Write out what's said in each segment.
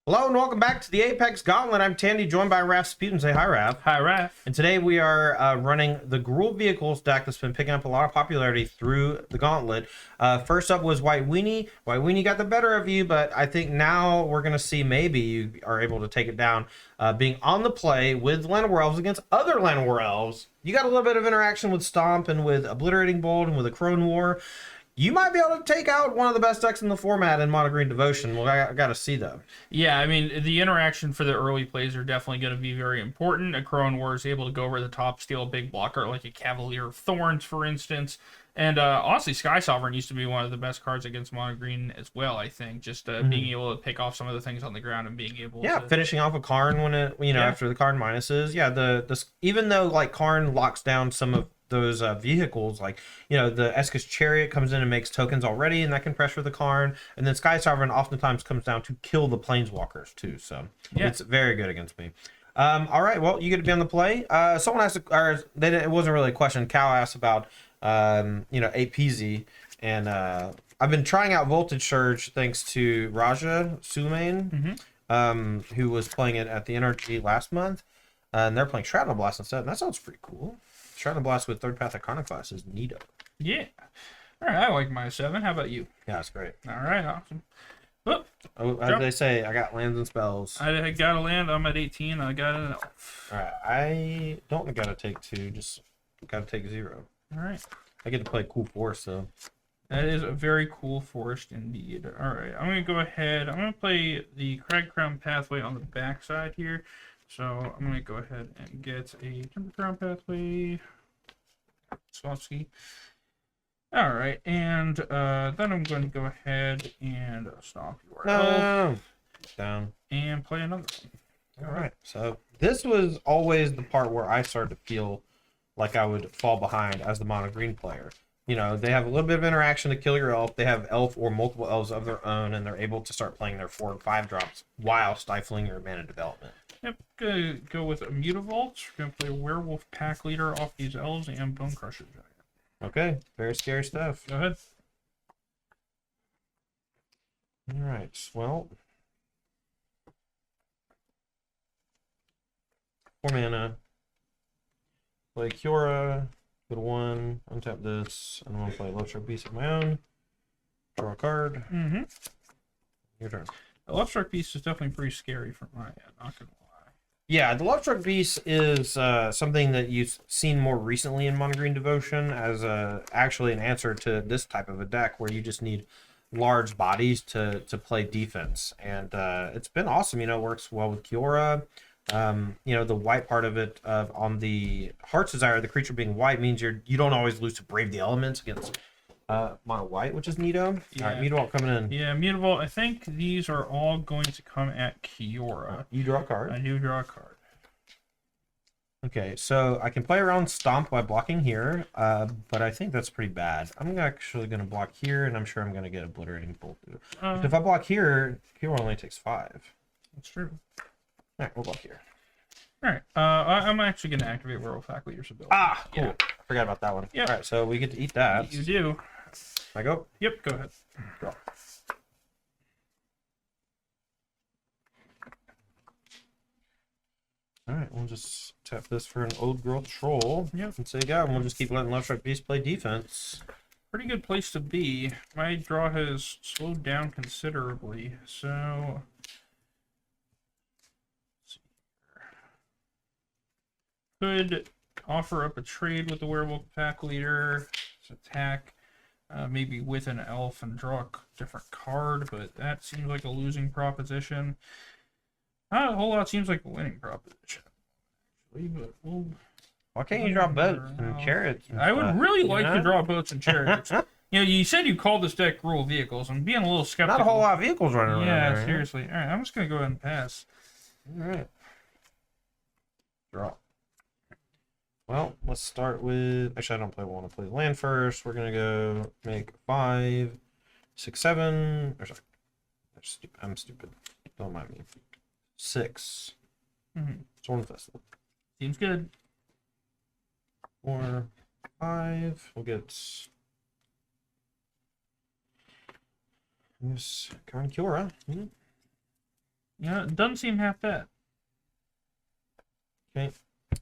Hello and welcome back to the Apex Gauntlet. I'm Tandy, joined by Raph Sputin. Say hi, Raph. Hi, Raph. And today we are running the Gruul vehicles deck that's been picking up a lot of popularity through the Gauntlet. First up was White Weenie. White Weenie got the better of you, but I think now we're going to see maybe you are able to take it down. Being on the play with Llanowar Elves against other Llanowar Elves. You got a little bit of interaction with Stomp and with Obliterating Bolt and with a Crone War. You might be able to take out one of the best decks in the format in Mono Green Devotion. Well, I got to see, though. Yeah, I mean, the interaction for the early plays are definitely going to be very important. A Crone War is able to go over the top, steal a big blocker like a Cavalier of Thorns, for instance. And honestly, Sky Sovereign used to be one of the best cards against Mono Green as well, I think. Just being able to pick off some of the things on the ground and being able to... finishing off a Karn when it, after the Karn minuses. Yeah, the even though, like, Karn locks down some of those vehicles, like, the Eskus Chariot comes in and makes tokens already, and that can pressure the Karn. And then Sky Sovereign oftentimes comes down to kill the Planeswalkers, too. So it's very good against me. All right, well, you get to be on the play. Someone asked, it wasn't really a question. Cal asked about, APZ, and I've been trying out Voltage Surge thanks to Raja Suleimane, who was playing it at the NRG last month, and they're playing Shrapnel Blast instead, and that sounds pretty cool. Shrapnel Blast with third path Iconoclast is neato. Yeah. All right, I like my 7. How about you? Yeah, it's great. All right, awesome. As they say, I got lands and spells. I got a land. I'm at 18. I got an elf. All right, I don't got to take 2. Just got to take 0. All right. I get to play Cool Force, though. That is a very cool forest indeed. All right, I'm going to go ahead. I'm going to play the Crag Crown Pathway on the backside here. So I'm going to go ahead and get a Timber Crown Pathway. Swampski. All right, and then I'm going to go ahead and stomp your elf. Down. And play another one. All right, so this was always the part where I started to feel like I would fall behind as the mono green player. They have a little bit of interaction to kill your elf. They have elf or multiple elves of their own, and they're able to start playing their 4 and 5 drops while stifling your mana development. Yep, gonna go with a Mutavault. We're gonna play Werewolf Pack Leader off these elves and Bone Crusher Giant. Okay, very scary stuff. Go ahead. All right, well, 4 mana. Play Kiora. Go to 1. Untap this. I'm gonna play Love Struck Beast of my own. Draw a card. Your turn. The Love Struck Beast is definitely pretty scary for my end, not gonna lie. Yeah, the Love Struck Beast is something that you've seen more recently in Mono Green Devotion as actually an answer to this type of a deck where you just need large bodies to play defense. And it's been awesome. It works well with Kiora. The white part of it on the Heart's Desire, the creature being white means you don't always lose to Brave the Elements against mono white, which is neato. Yeah. All right, Mutavault coming in. Yeah, Mutavault. I think these are all going to come at Kiora. You draw a card. I do draw a card. Okay, so I can play around Stomp by blocking here, but I think that's pretty bad. I'm actually going to block here, and I'm sure I'm going to get Obliterating Bolt. If I block here, Kiora only takes 5. That's true. All right, we'll block here. All right, I'm actually going to activate Werewolf Pack Leader's ability. Ah, cool. Yeah. I forgot about that one. Yep. All right, so we get to eat that. You do. I go? Yep, go ahead. Draw. All right, we'll just tap this for an Old Growth Troll. Yep. And say, yeah, and we'll just keep letting Love Struck Beast play defense. Pretty good place to be. My draw has slowed down considerably, so... Could offer up a trade with the Werewolf Pack Leader. Attack, maybe with an elf and draw a different card, but that seems like a losing proposition. Not a whole lot seems like a winning proposition. Actually, but Why can't you draw boats and chariots? And I stuff, would really like to draw boats and chariots. You said you called this deck Gruul Vehicles. I'm being a little skeptical. Not a whole lot of vehicles running around. Yeah, there, seriously. All right, I'm just gonna go ahead and pass. All right. Draw. Well, let's start with... Actually, I don't want to play land first. We're going to go make 5, 6, 7... Or sorry. I'm stupid. Don't mind me. 6. Storm Festival. Seems good. 4, 5. We'll get... Yes, Karn Kiora. Yeah, it doesn't seem half bad. Okay.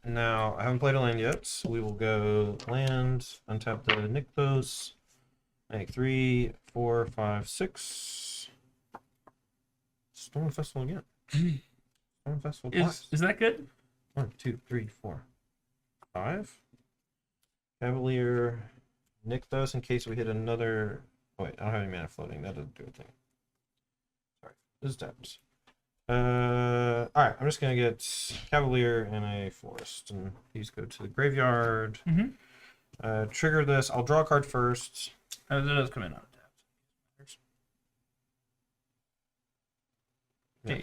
Now, I haven't played a land yet, so we will go land, untap the Nykthos, make 3, 4, 5, 6. Storm Festival again. Storm Festival twice. Is that good? 1, 2, 3, 4, 5. Cavalier, Nykthos in case we hit another. Oh, wait, I don't have any mana floating. That doesn't do a thing. Sorry, this is tapped. Alright, I'm just gonna get Cavalier and a Forest, and these go to the graveyard. Trigger this. I'll draw a card first. It does come in on taps.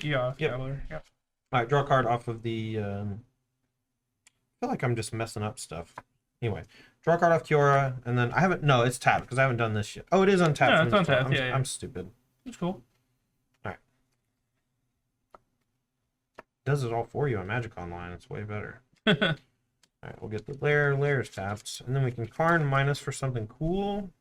Yeah, Cavalier. Yep. Alright, draw a card off of the. I feel like I'm just messing up stuff. Anyway, draw a card off Kiora, and then I haven't. No, it's tapped because I haven't done this yet. Oh, it is untapped. No, it's untapped. I'm stupid. It's cool. Does it all for you on Magic Online. It's way better. All right, we'll get the lair. Lair is tapped, and then we can Karn minus for something cool.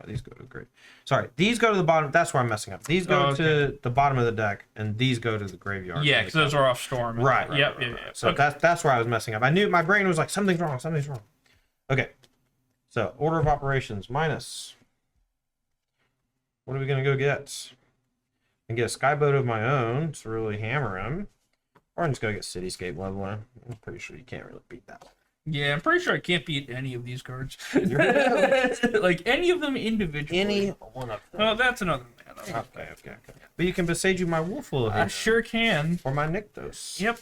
Oh, these go to great. Sorry, these go to the bottom. That's where I'm messing up. These go to the bottom of the deck, and these go to the graveyard. Yeah, because those are off Storm. Right. Yep. So that's where I was messing up. I knew my brain was like something's wrong. Something's wrong. Okay. So order of operations minus. What are we gonna go get? And get a Skyboat of my own to really hammer him. Or I'm just gonna get Cityscape Leveler. I'm pretty sure you can't really beat that one. Yeah, I'm pretty sure I can't beat any of these cards. Really? Like any of them individually. Any one of them. Well, that's another man. Okay. But you can Besage my Wolful. I sure can. Or my Nykthos. Yep.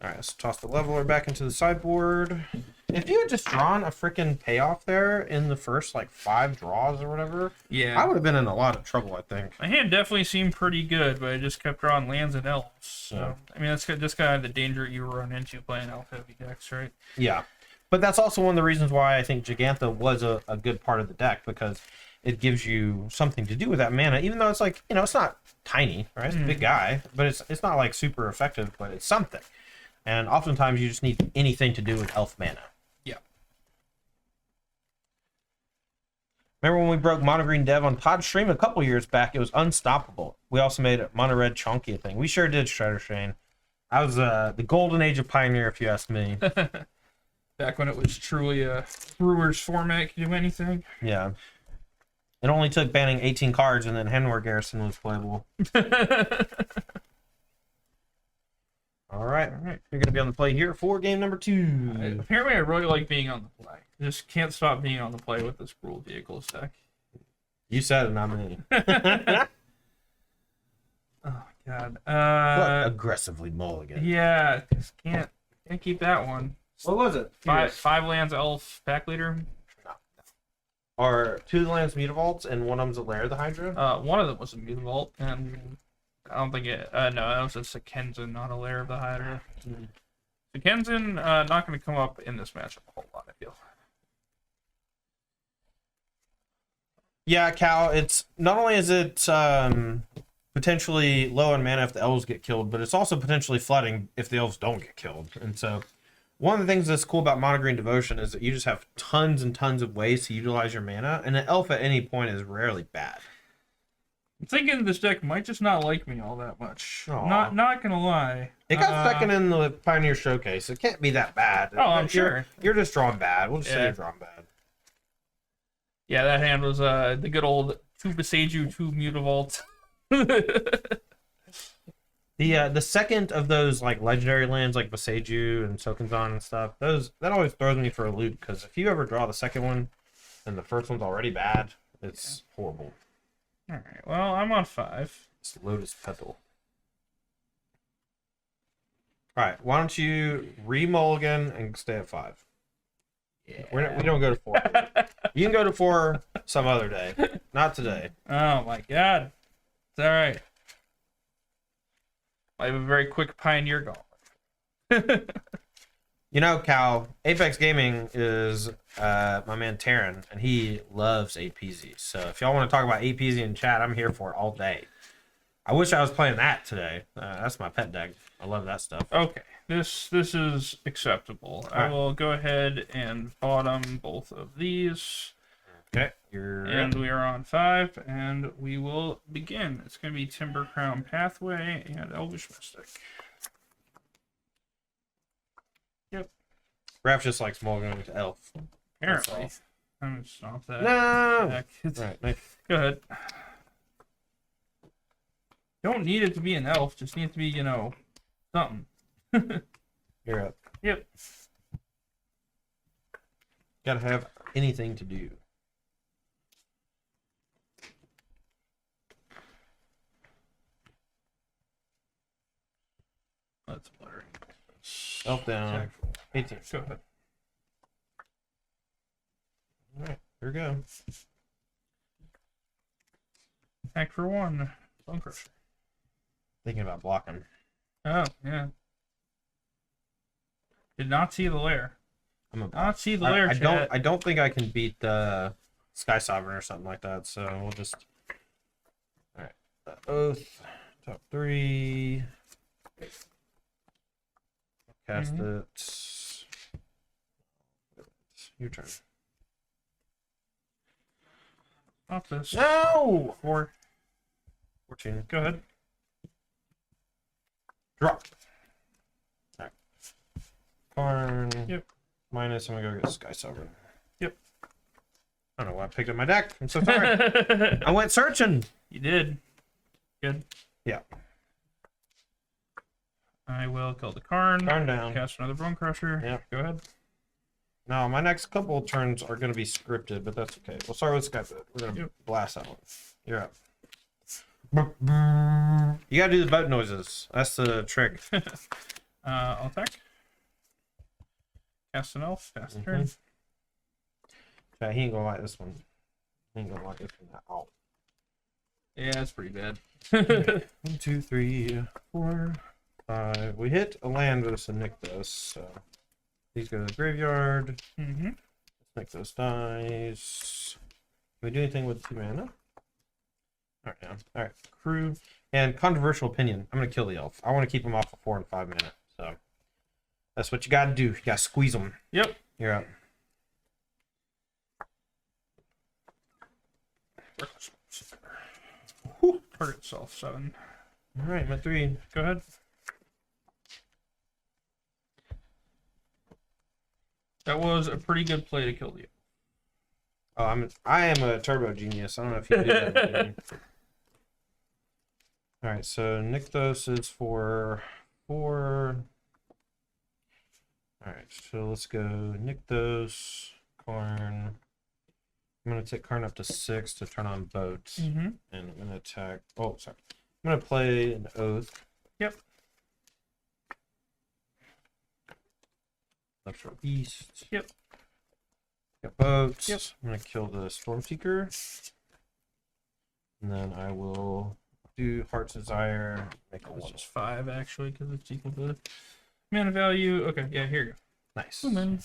Alright, let's toss the Leveler back into the sideboard. If you had just drawn a freaking payoff there in the first, like, 5 draws or whatever, yeah, I would have been in a lot of trouble, I think. My hand definitely seemed pretty good, but I just kept drawing lands and elves. So, yeah. I mean, that's just kind of the danger you run into playing elf-heavy decks, right? Yeah. But that's also one of the reasons why I think Gigantha was a good part of the deck, because it gives you something to do with that mana, even though it's like, it's not tiny, right? It's a big guy, but it's not, like, super effective, but it's something. And oftentimes you just need anything to do with elf mana. Yeah. Remember when we broke Mono Green Dev on Todd's stream a couple years back? It was unstoppable. We also made Mono Red Chunky a thing. We sure did, Shredder Shane. I was the golden age of Pioneer, if you ask me. Back when it was truly a Brewers format, could do anything. Yeah. It only took banning 18 cards, and then Henwar Garrison was playable. All right. You're going to be on the play here for game number 2. Apparently, I really like being on the play. I just can't stop being on the play with this Gruul Vehicles deck. You said it, not me. Oh, God. Aggressively mulligan. Yeah, just can't keep that one. What was it? 5 lands elf pack leader. No. Are 2 of the lands Mutavaults and one of them's a Lair of the Hydra? One of them was a Mutavault, and I don't think it. No, that was a Sekenzin, not a Lair of the Hydra. Sekenzin, not going to come up in this matchup a whole lot, I feel. Yeah, Cal, it's not only is it potentially low on mana if the elves get killed, but it's also potentially flooding if the elves don't get killed. And so one of the things that's cool about Mono Green Devotion is that you just have tons and tons of ways to utilize your mana, and an elf at any point is rarely bad. I'm thinking this deck might just not like me all that much. Aww. Not gonna lie. It got second in the Pioneer Showcase. It can't be that bad. Oh, I'm sure. You're just drawing bad. We'll just say you're drawing bad. Yeah, that hand was the good old 2 Beseiju, 2 Mutavault. The second of those like legendary lands like Beseiju and Sokenzan and stuff, that always throws me for a loop, because if you ever draw the second one and the first one's already bad, it's horrible. Alright, well, I'm on 5. It's Lotus Petal. Alright, why don't you re-mulligan and stay at 5? Yeah. We don't go to 4. You can go to 4 some other day. Not today. Oh my god. It's alright. I have a very quick Pioneer Gauntlet. Cal, Apex Gaming is my man Taryn, and he loves APZ. So if y'all want to talk about APZ in chat, I'm here for it all day. I wish I was playing that today. That's my pet deck. I love that stuff. Okay, this is acceptable. I will go ahead and bottom both of these. Okay, you're And we are on 5, and we will begin. It's going to be Timber Crown Pathway and Elvish Mystic. Yep. Raph just likes mulliganing to elf. Apparently. I'm going to stomp that. No! Back. Right, nice. Go ahead. Don't need it to be an elf, just need it to be, you know, something. You're up. Yep. Gotta have anything to do. Let's blur. Elf down. 18. Go ahead. Alright, here we go. Attack for 1. Bone Crusher. Thinking about blocking. Oh, yeah. Did not see the lair. Not see the lair, chat. I don't think I can beat the Sky Sovereign or something like that, so we'll just... Alright. Oath. Top 3. Cast it. Your turn. Stop this. No! 4. 14. Go ahead. Drop. Alright. Barn. Yep. Minus, I'm gonna go get Sky Sovereign. Yep. I don't know why I picked up my deck. I'm so sorry. I went searching. You did. Good. Yeah. I will kill the Karn. Karn down. Cast another Bone Crusher. Yep. Go ahead. No, my next couple of turns are going to be scripted, but that's okay. We'll start with Sky. We're going to blast that one. You're up. You got to do the boat noises. That's the trick. I'll attack. Cast an elf. Pass the turn. Yeah, he ain't going to like this one. He ain't going to like this one at all. Yeah, it's pretty bad. 1, 2, 3, 4, 5. We hit a land with a Nykthos, so these go to the graveyard. Let's Nykthos dies. Can we do anything with 2 mana? Alright, now. Alright, crew. And controversial opinion. I'm going to kill the elf. I want to keep him off of 4 and 5 mana, so that's what you got to do. You got to squeeze him. Yep. You're up. Target self 7. Alright, I'm at 3. Go ahead. That was a pretty good play to kill you. Oh, I am a turbo genius. I don't know if you do that. Alright, so Nykthos is for 4. Alright, so let's go Nykthos, Karn. I'm going to take Karn up to 6 to turn on boats. And I'm going to attack... Oh, sorry. I'm going to play an Oath. Yep. Left for Beast. Yep. Got boats. Yep. I'm going to kill the Stormseeker. And then I will do Heart's Desire. Make a It's 1. just 5, actually, because it's equal to mana value. Okay, yeah, here you go. Nice. And then...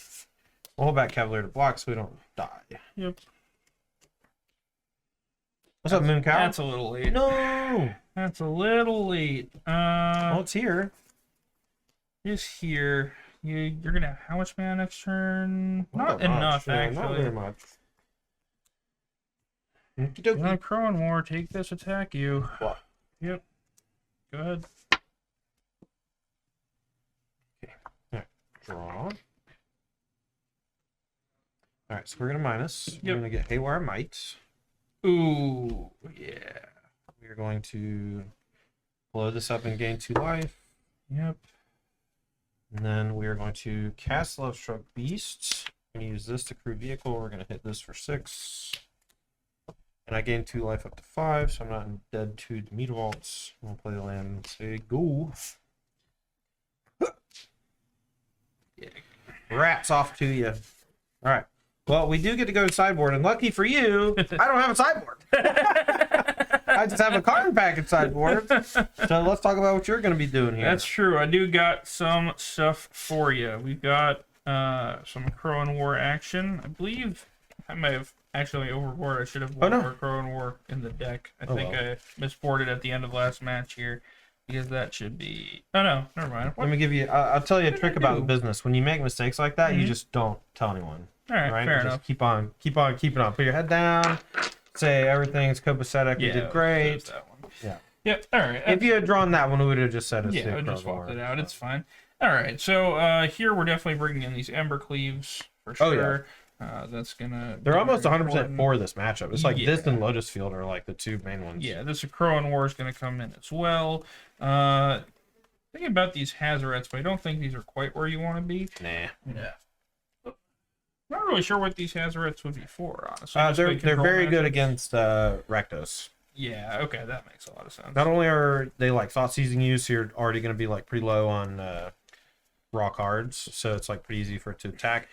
We'll hold back Cavalier to block so we don't die. Yep. What's up, Moon Cow? That's a little late. No! That's a little late. Well, it's here. It's here. You're gonna have how much mana next turn? Not much. enough, Yeah, actually. not very much. Okey-dokey. Crow and War, take this, attack you. What? Yep. Go ahead. Okay. Alright. Draw. Alright, so we're gonna minus. We're gonna get Haywire Might. Ooh, yeah. We're going to blow this up and gain 2 life. Yep. And then we are going to cast Love Struck Beast. We're going to use this to crew vehicle. We're going to hit this for 6. And I gain 2 life up to 5, so I'm not dead to the Meat Vaults. I'm going to play the land and say go. Yeah. Rats off to you. Alright. Well, we do get to go to sideboard, and lucky for you, I don't have a sideboard. I just have a card package sideboard. So let's talk about what you're going to be doing here. That's true. I do got some stuff for you. We've got some Crow and War action. I believe I might have actually overboard. I should have one more Crow and War in the deck. I think I misboarded at the end of last match here. Because that should be... Oh, no. Never mind. Let me give you... I'll tell you a trick about the business. When you make mistakes like that, you just don't tell anyone. All right, fair enough. Just keep on keeping on. Put your head down. Say everything's copacetic. You did great. That one. Yeah. Yep. All right. If you had drawn that one, we would have just said it's I would just swapped it out. It's fine. All right. So here we're definitely bringing in these Ember Cleaves for sure. That's gonna. They're almost 100% for this matchup. It's like this and Lotus Field are like the two main ones. Yeah, this Crowan War is gonna come in as well. Thinking about these Hazarets, but I don't think these are quite where you want to be. Nah. Yeah. Not really sure what these Hazarets would be for, honestly. They're very good against Rakdos. Yeah, okay, that makes a lot of sense. Not only are they like thought seizing you, so you're already going to be like pretty low on raw cards, so it's like pretty easy for it to attack.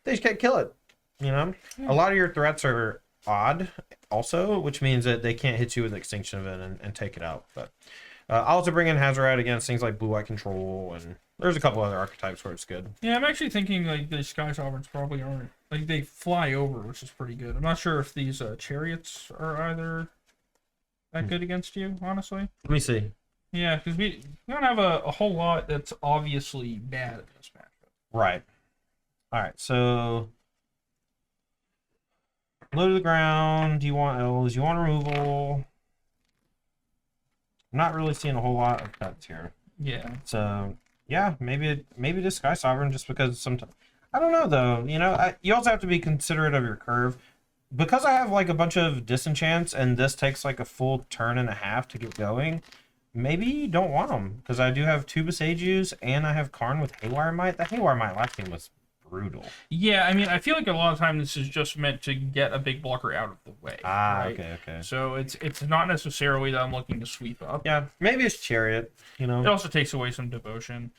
They just can't kill it, you know. A lot of your threats are odd, also, which means that they can't hit you with Extinction Event and take it out. But I'll also bring in Hazaret against things like Blue-White Control, and there's a couple other archetypes where it's good. Yeah, I'm actually thinking like the Sky Sovereigns probably aren't like they fly over, which is pretty good. I'm not sure if these Chariots are either that good against you, honestly. Let me see. Yeah, because we don't have a whole lot that's obviously bad in this matchup. Right. All right, so low to the ground. Do you want L's? You want removal? I'm not really seeing a whole lot of cuts here. Yeah. So yeah, maybe the Sky Sovereign, just because sometimes I don't know though. You know, you also have to be considerate of your curve. Because I have like a bunch of disenchants and this takes like a full turn and a half to get going, maybe you don't want them. Because I do have 2 Besages and I have Karn with Haywire Might. The Haywire Might last game was brutal. Yeah, I mean, I feel like a lot of time this is just meant to get a big blocker out of the way. Right? Okay. So it's not necessarily that I'm looking to sweep up. Yeah, maybe it's Chariot, you know. It also takes away some devotion.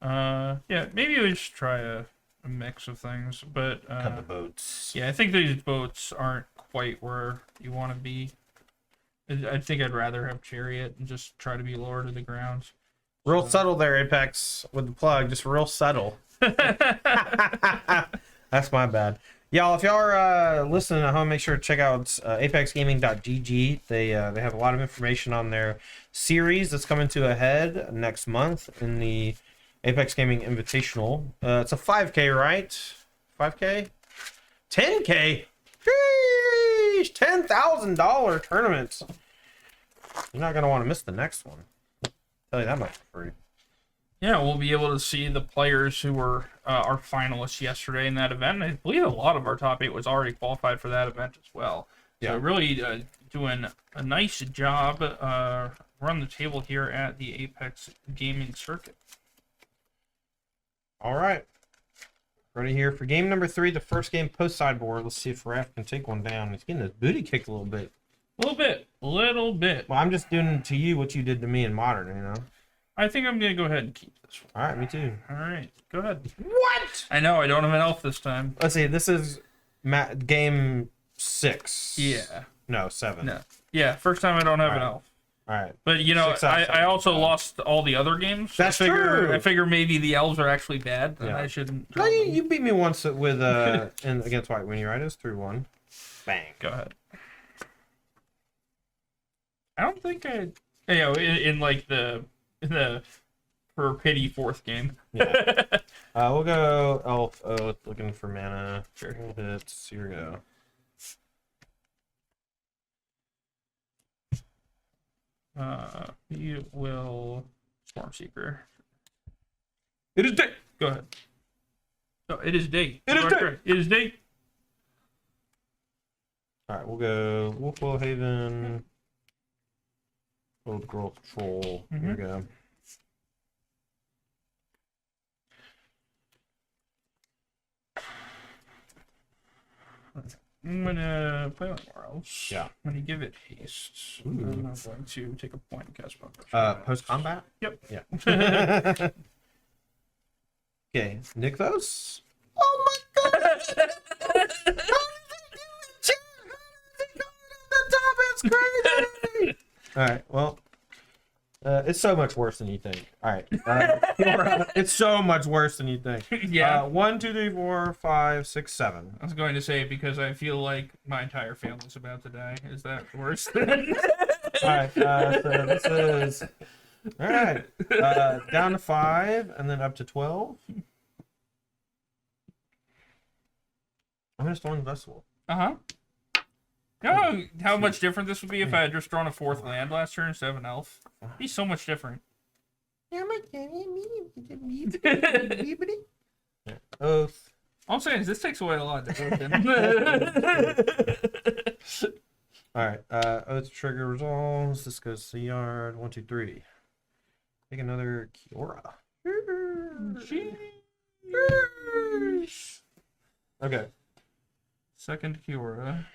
Yeah, maybe we just try a mix of things, but cut the boats. Yeah, I think these boats aren't quite where you want to be. I think I'd rather have Chariot and just try to be lower to the ground. Real subtle there, Apex, with the plug. Just real subtle. That's my bad. Y'all, if y'all are listening at home, make sure to check out apexgaming.gg. They have a lot of information on their series that's coming to a head next month in the Apex Gaming Invitational. It's a 5K, right? 5K? 10K? Sheesh! $10,000 tournaments. You're not going to want to miss the next one. I'll tell you that much for free. Yeah, we'll be able to see the players who were our finalists yesterday in that event. I believe a lot of our top 8 was already qualified for that event as well. Yeah. So really doing a nice job run the table here at the Apex Gaming Circuit. All right. Ready here for game number 3, the first game post sideboard. Let's see if Raph can take one down. He's getting his booty kicked a little bit. Little bit. Well, I'm just doing to you what you did to me in Modern, you know? I think I'm going to go ahead and keep this one. All right, me too. All right, go ahead. What? I know, I don't have an elf this time. Let's see, this is game 6. Yeah. No, 7. No. Yeah, first time I don't have an elf. All right. But, you know, I also lost all the other games. That's true. I figure maybe the elves are actually bad, and I shouldn't. No, you beat me once with against White Winnie, right? It was 3-1. Bang. Go ahead. I don't think you know, in like the for pity 4th game. Yeah. We'll go Elf Oath, looking for mana. Sure. Hits. Here we go. We will Storm Seeker. It is day. Go ahead. No, it is day. It is day. It is day. All right, we'll go Wolfwell Haven. Old Girl Patrol. Here we go. I'm gonna play one more else. Yeah. I'm gonna give it haste. Ooh. I'm not going to take a point and cast buffer. Post combat? Yep. Yeah. Okay. Nykthos? Oh my god! It's crazy! Alright, well. It's so much worse than you think. Alright. It's so much worse than you think. Yeah. 1, 2, 3, 4, 5, 6, 7. I was going to say because I feel like my entire family's about to die. Is that worse than? Alright, so this is alright. Down to 5 and then up to 12. I'm gonna Storm the Festival. Uh-huh. You know how much different this would be if I had just drawn a 4th land last turn instead of an elf? It'd be so much different. Oath. All I'm saying is this takes away a lot of devotion. Alright, Oath trigger resolves. This goes to the yard. 1, 2, 3. Take another Kiora. Okay. Second Kiora.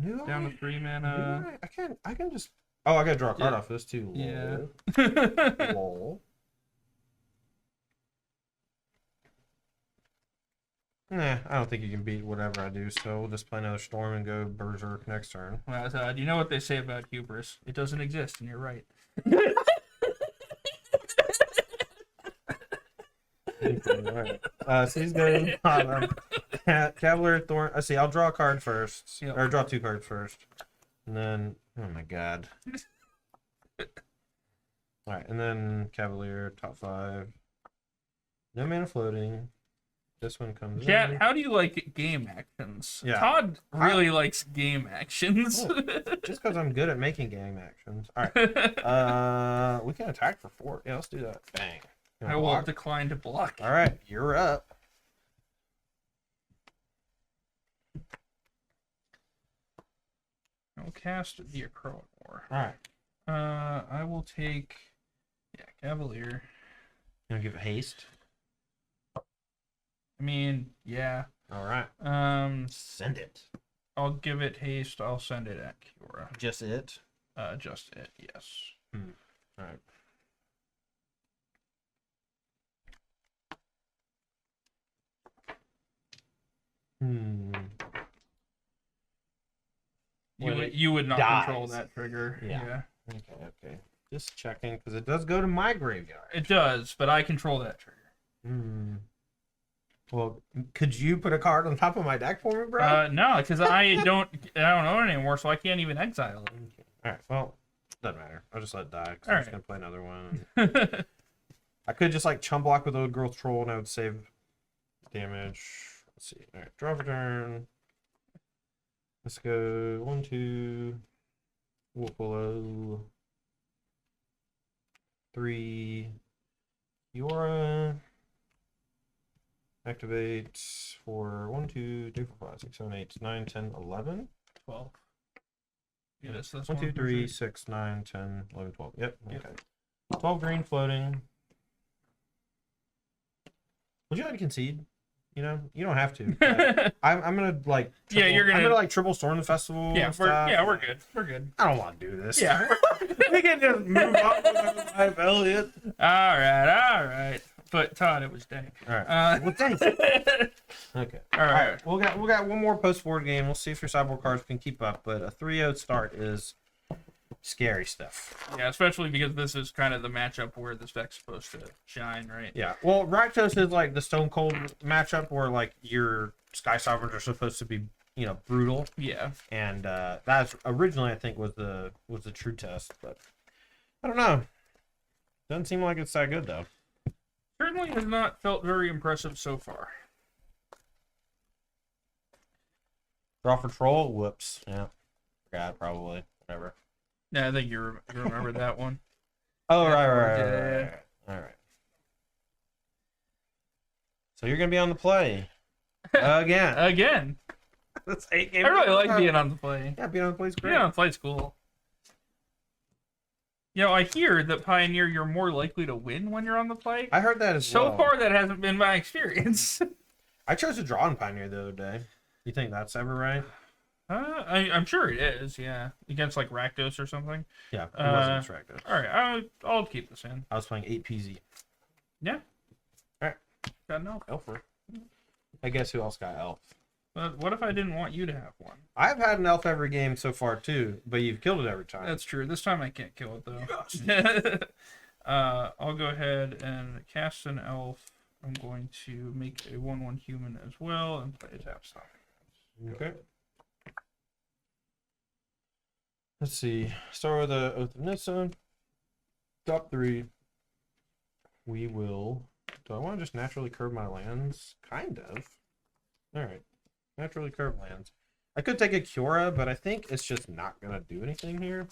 Do Down I? to 3 mana. I can just. Oh, I gotta draw a card off this too. Yeah. Lol. Nah, I don't think you can beat whatever I do, so we'll just play another Storm and go Berserk next turn. Well, do you know what they say about hubris? It doesn't exist, and you're right. Alright. So he's going to the bottom. Cavalier Thorn. I see. I'll draw a card first. Yep. Or draw 2 cards first. And then. Oh my god. Alright, and then Cavalier, top 5. No mana floating. This one comes Chat, in. how do you like game actions? Yeah. Todd really likes game actions. Oh, just because I'm good at making game actions. Alright. We can attack for 4. Yeah, let's do that. Bang. I will decline to block. Alright, you're up. I will cast the Acroamore. Alright. I will take Cavalier. You want to give it haste? I mean, yeah. Alright. Send it. I'll give it haste. I'll send it at Kiora. Just it? Just it, yes. Alright. You would not dies. control that trigger. Yeah. Okay. Just checking, because it does go to my graveyard. It does, but I control that trigger. Well, could you put a card on top of my deck for me, bro? No, because I don't own it anymore, so I can't even exile it. Okay. Alright, well, doesn't matter. I'll just let it die, because I'm just going to play another one. I could just, like, chum block with Old Girl Troll, and I would save damage. Let's see. Alright, draw for turn. Let's go 1, 2. Wolf Willow. 3. Kiora. Activate for 1, 2, 3, 4, 5, 6, 7, 8, 9, 10, 11. 12. Yeah, that's 1, 2, 3, 6, 9, 10, 11, 12. Yep. Okay. 12 green floating. Would you like to concede? You know, you don't have to. I'm gonna like. I'm gonna like triple storm the festival. Yeah, we're good. We're good. I don't want to do this. Yeah, we can just move on with my life, Elliot. All right. But Todd, it was dank. All right. Well, thanks. Okay. All right. We got one more post-board game. We'll see if your sideboard cards can keep up. But a 3-0 start is scary stuff. Yeah, especially because this is kind of the matchup where this deck's supposed to shine, right? Yeah. Well, Rakdos is like the Stone Cold matchup where like your Sky Sovereigns are supposed to be, brutal. Yeah. And that's originally I think was the true test, but I don't know. Doesn't seem like it's that good though. Certainly has not felt very impressive so far. Draw for Troll? Whoops. Yeah. Forgot, probably. Whatever. Yeah, I think you remember that one. Oh, right. All right. So you're going to be on the play. Again. Again. That's 8 games. I really like being on the play. Yeah, being on the play is great. Being on the play is cool. I hear that Pioneer, you're more likely to win when you're on the play. I heard that as well. So far, that hasn't been my experience. I chose to draw in Pioneer the other day. You think that's ever right? I'm sure it is, yeah. Against, like, Rakdos or something. Yeah, it wasn't Rakdos. All right, I'll keep this in. I was playing 8 PZ. Yeah. All right. Got an elf. Elfer. I guess who else got elf? But what if I didn't want you to have one? I've had an elf every game so far, too, but you've killed it every time. That's true. This time I can't kill it, though. Yes. I'll go ahead and cast an elf. I'm going to make a 1/1 human as well and play a tap stop. Okay. Let's see. Start with the Oath of Nissa. Top 3. We will. Do I want to just naturally curve my lands? Kind of. Alright. Naturally curved lands. I could take a Kiora, but I think it's just not gonna do anything here.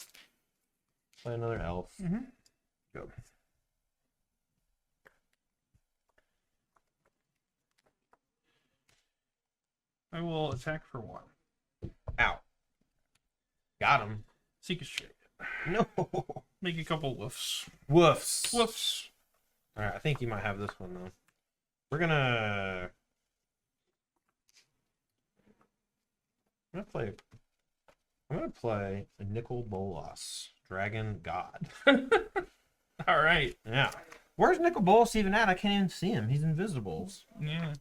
Play another elf. Go. I will attack for 1. Ow. Got him. Seeker's Chariot. No. Make a couple woofs. Woofs. Woofs. All right, I think you might have this one though. We're gonna. I'm gonna play a Nicol Bolas, Dragon God. All right. Yeah. Where's Nicol Bolas even at? I can't even see him. He's invisible. Yeah.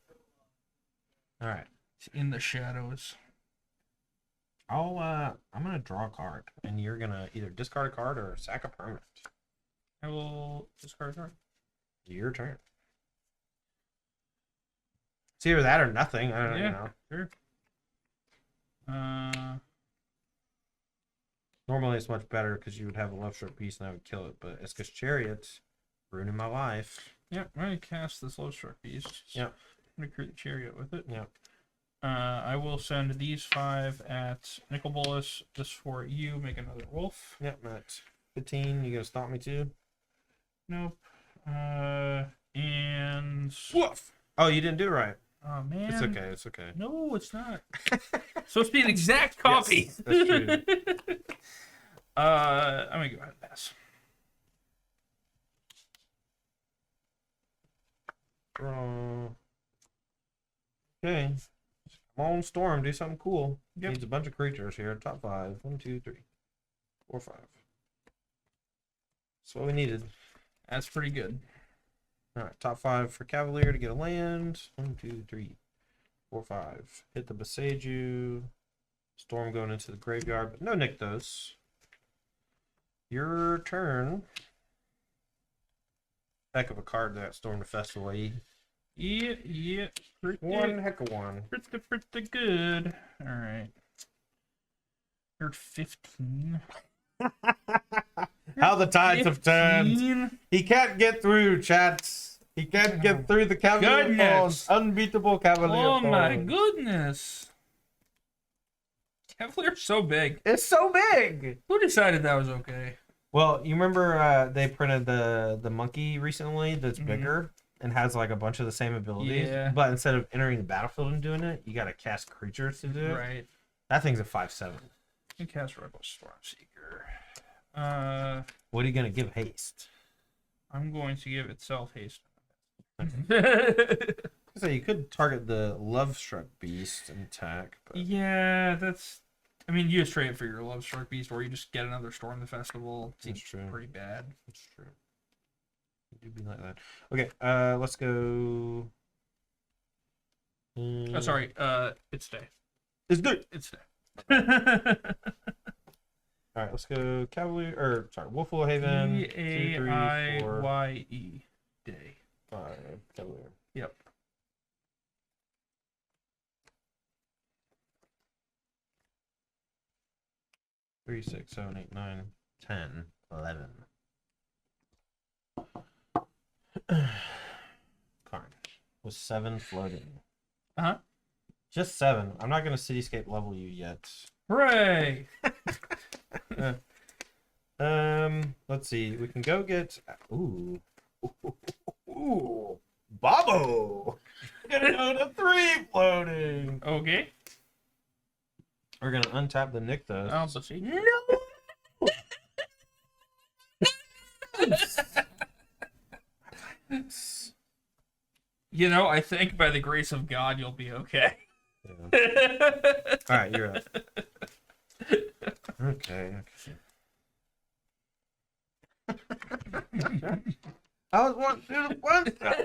All right. It's in the shadows. I'm gonna draw a card, and you're gonna either discard a card or sack a permanent. I will discard a card. Your turn. It's either that or nothing. I don't know. Sure. Normally it's much better because you would have a left stroke piece and I would kill it, but it's because Chariot's ruining my life. Yep, I'm going to cast this low stroke piece. Yep. I'm going to create the Chariot with it. Yep. I will send these 5 at Nicol Bolas. This for you. Make another wolf. Yep, that's 15. You gonna stop me too? Nope. And Woof! Oh, you didn't do it right. oh man, It's okay. It's okay. No, it's not. It's supposed to be an exact copy. Yes, that's true. I'm gonna go ahead and pass. Okay. Come on, Storm. Do something cool. Yep. Needs a bunch of creatures here. Top 5. 1, 2, 3, 4, 5. That's what we needed. That's pretty good. All right, top 5 for Cavalier to get a land. 1, 2, 3, 4, 5. Hit the Beseju. Storm going into the graveyard, but no Nykthos. Your turn. Heck of a card that Storm the Festival. Yeah. One heck of one. Pretty good. All right. You're 15. How the tides have turned. 15? He can't get through, chats. He can't get through the Cavalier Goodness. Thorns. Unbeatable Cavalier Oh my Thorns. goodness. Cavalier's so big. It's so big. Who decided that was okay? Well, you remember they printed the monkey recently that's Mhm. bigger and has like a bunch of the same abilities. Yeah. But instead of entering the battlefield and doing it, you got to cast creatures to do it. Right. That thing's a 5/7. You cast Reckless Stormseeker. What are you gonna give haste? I'm going to give itself haste. So you could target the Love Struck Beast and attack. But... Yeah, that's. I mean, you just trade it for your Love Struck Beast, or you just get another Storm the Festival. That's true. Pretty bad. That's true. It do be like that. Okay, let's go. Oh, sorry. It's day. It's good. It's day. All right, let's go Cavalier. Or sorry, Wolfwell Haven. 2, 3, 4, Daiye. Day. 5. Cavalier. Yep. Three, 6, 7, 8, 9, 10, 11. Karn with 7 floating. Uh-huh. Just 7. I'm not gonna cityscape level you yet. Hooray! Let's see. We can go get. Ooh, Bobo. Gonna go to 3 floating. Okay. We're gonna untap the Nykthos. I'll see. No! You know, I think by the grace of God, you'll be okay. Yeah. All right, you're up. Okay. I was wanting to do the fun stuff.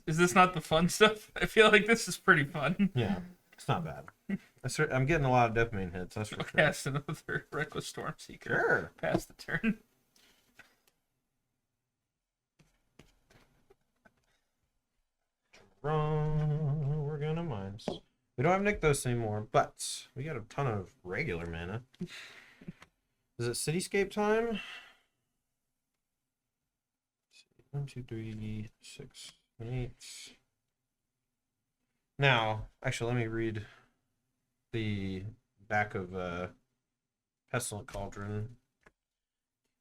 Is this not the fun stuff? I feel like this is pretty fun. Yeah, it's not bad. I'm getting a lot of dopamine hits. That's for sure. Cast another Reckless Stormseeker. Sure. Pass the turn. Wrong. We're gonna mines. We don't have Nykthos anymore, but we got a ton of regular mana. Is it Cityscape time? 1, 2, 3, 6, 7, 8. Now, actually, let me read the back of Pestilent Cauldron.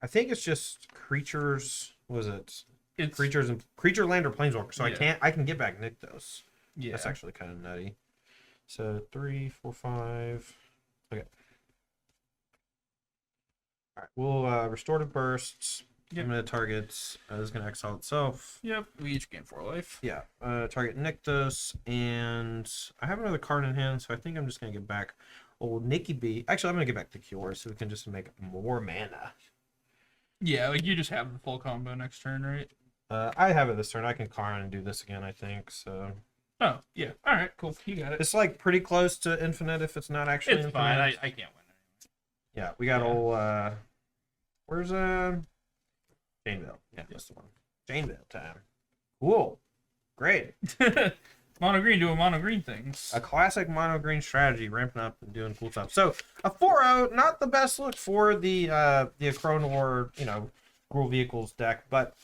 I think it's just creatures. Was it? It's Creatures and creature land or planeswalker. So Yeah. I can get back Nykthos. yeah. That's actually kind of nutty. So 3, 4, 5. Okay. All right. We'll restorative bursts. Yep. I'm gonna target. This is gonna exile itself. Yep. We each gain 4 life. Yeah. Target Nykthos, and I have another card in hand, so I think I'm just gonna get back old Nikki B. Actually, I'm gonna get back the Cure, so we can just make more mana. Yeah, like you just have the full combo next turn, right? I have it this turn. I can Karn and do this again, I think. So Oh, yeah. All right, cool. You got it. it's like pretty close to infinite if it's not actually It's infinite. fine. I can't win. Yeah, we got Yeah. old where's Janevale. Yeah, that's the one. Janevale time. Cool. Great. Mono green doing mono green things. A classic mono green strategy, ramping up and doing cool stuff. So a 4-0, not the best look for the Akronor, Gruul Vehicles deck, but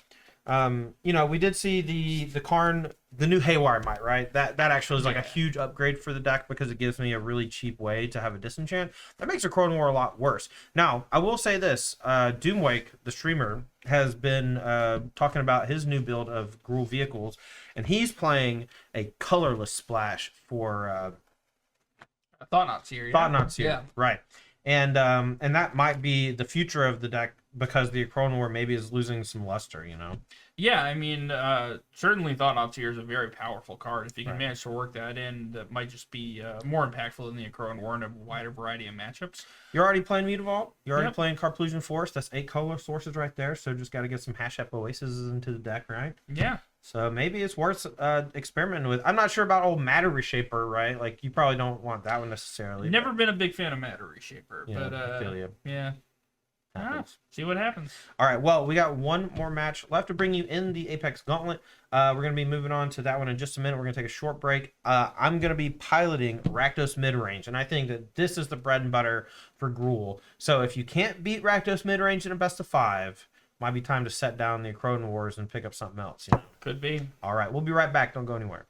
we did see the Karn, the new Haywire Might, right? That actually is like a huge upgrade for the deck because it gives me a really cheap way to have a disenchant. That makes Akronor a lot worse. Now, I will say this, Doomwake, the streamer, has been talking about his new build of Gruul Vehicles, and he's playing a colorless splash for Thought-Knot Seer. Thought-Knot Seer. Yeah. Right. And that might be the future of the deck because the Akronor maybe is losing some luster, Yeah, I mean, certainly Thought-Knot Seer is a very powerful card. If you can Right. manage to work that in, that might just be more impactful than the Akron War in a wider variety of matchups. You're already playing Mutavault. You're already Yep. playing Carplusion Forest. That's 8 color sources right there. So just got to get some Hashep Oases into the deck, right? Yeah. So maybe it's worth experimenting with. I'm not sure about old Matter Reshaper, right? Like, you probably don't want that one necessarily. Never been a big fan of Matter Reshaper, Yeah, but I feel you. yeah. Happens. See what happens. All right, well, we got one more match left to bring you in the Apex Gauntlet. We're going to be moving on to that one in just a minute. We're going to take a short break. I'm going to be piloting Rakdos Midrange, and I think that this is the bread and butter for Gruul. So if you can't beat Rakdos Midrange in a best of 5, might be time to set down the Akron Wars and pick up something else. Could be. All right, we'll be right back. Don't go anywhere.